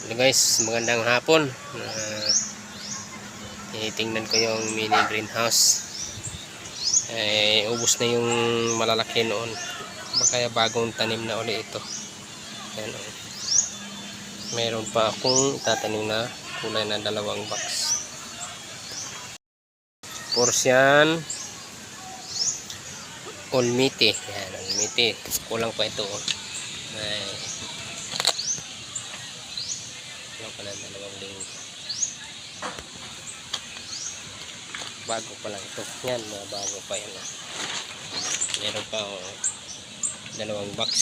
Hello guys, magandang hapon. Tingnan ko yung mini greenhouse. Ubos na yung malalaki noon. Kaya bagong tanim na uli ito. Ayan, meron pa akong itatanim na kulay na 2 box. Porsian Olmiti. Ayan, Olmiti. Kulang pa ito. Kulang pa na 2 linggo. Bago pa lang ito. Yan, mga bago pa yan. Meron pa 2 box.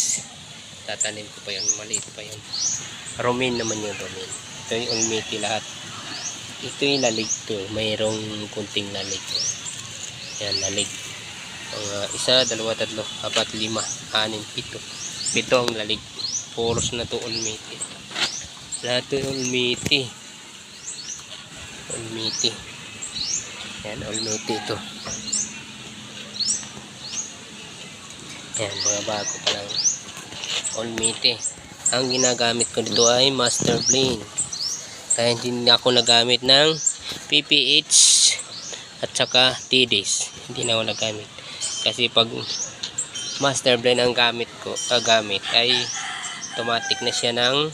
Tatanim ko pa yun. Maliit pa yun. Romaine naman yung romaine. Ito yung Olmiti lahat. Ito yung lalig to. Mayroong kunting lalig. Yan, lalig. 1, 2, 3, 4, 5, 6, 7. 7 ang lalig. Puros na to Olmiti. Lahat to Olmiti. Olmiti. Yan, Olmiti ito. Yan, mga bago pa lang. Olmiti. Ang ginagamit ko dito ay Master Blend. Kaya hindi ako nagamit ng PPH at saka TDs. Hindi na ako nagamit. Kasi pag Master Blend ang gamit ay automatic na siya ng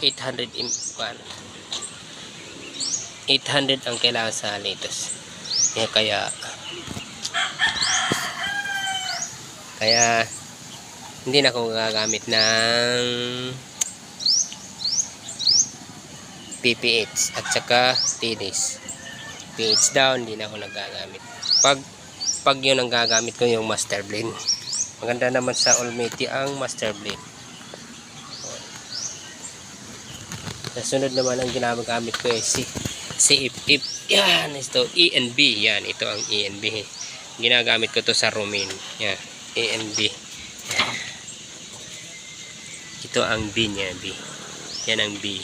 800 ang kailangan sa litos. Kaya hindi na ako gagamit ng PPH at saka TDs. PH down, hindi na ako nagagamit. Pag yun ang gagamit ko, yung Master Blend. Maganda naman sa Olmiti ang Master Blend. Nasunod naman ang ginagamit ko ay si Ip. Yan, ito ENB. Yan, ito ang ENB. Ginagamit ko to sa romaine. Yan, ENB. Yan. Ito ang B niya, B. Yan ang B.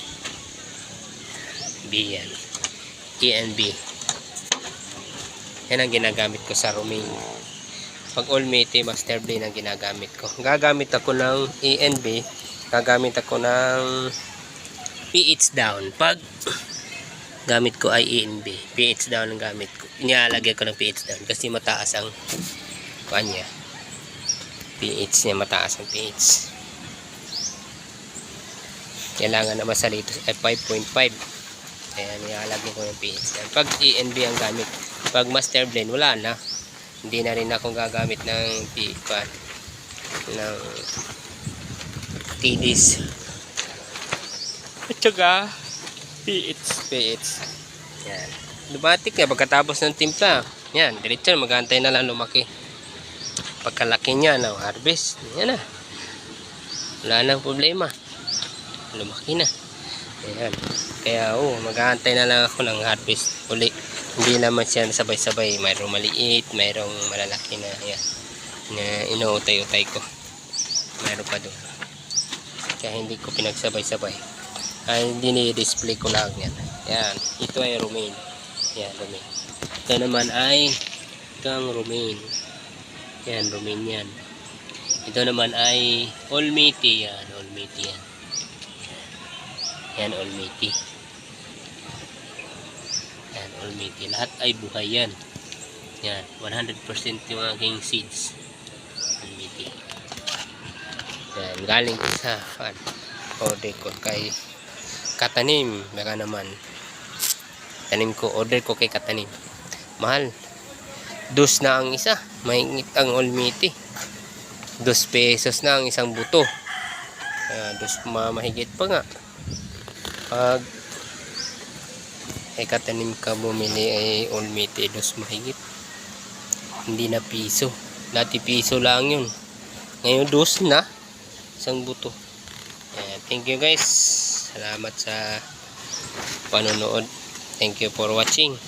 B yan. ENB. Yan ang ginagamit ko sa romaine. Pag Olmiti, Master Blend ang ginagamit ko. Gagamit ako ng ENB. Gagamit ako ng PH down. Pag gamit ko ay ENB, PH down ang gamit ko. Nilalagay ko ng PH down kasi mataas ang kanya. PH niya, mataas ang PH. Kailangan naman sa litos ay 5.5. Kaya nilalagay ko ng PH down. Pag ENB ang gamit, pag Master Blend, wala na. Hindi na rin akong gagamit ng TDs. At saka PH. Yan. Lumatik na pagkatapos ng timpla. Yan, diretso magantay na lang lumaki. Pagkalaki niya, harvest. Yan na. Wala nang problema. Lumaki na. Ayan. Kaya mag-aantay na lang ako ng harvest uli. Hindi naman siya sabay-sabay. Mayroong maliit, mayroong malalaki na. Ayan. Na inuutay-utay ko. Mayroon pa doon. Kaya hindi ko pinagsabay-sabay. Ay dini-display ko lang yan. Yan. Ito ay romaine. Yan, romaine. Ito naman ay itong romaine. Yan, romaine yan. Ito naman ay Olmiti. Yan, Olmiti yan. Yan, Olmiti. Yan, Olmiti. Lahat ay buhay yan. Yan, 100% yung aking seeds. Olmiti. Yan, galing sa order ko kay Katanim. Baka naman order ko kay Katanim. Mahal. 2 na ang isa. Mahingit ang Olmiti. 2 pesos na ang isang buto. 2 mahigit pa nga. Pag Katanim ka bumili ay Olmiti 2 mahigit. Hindi na piso. Dati piso lang yun. Ngayon 2 na isang buto. Thank you guys. Salamat sa panonood. Thank you for watching.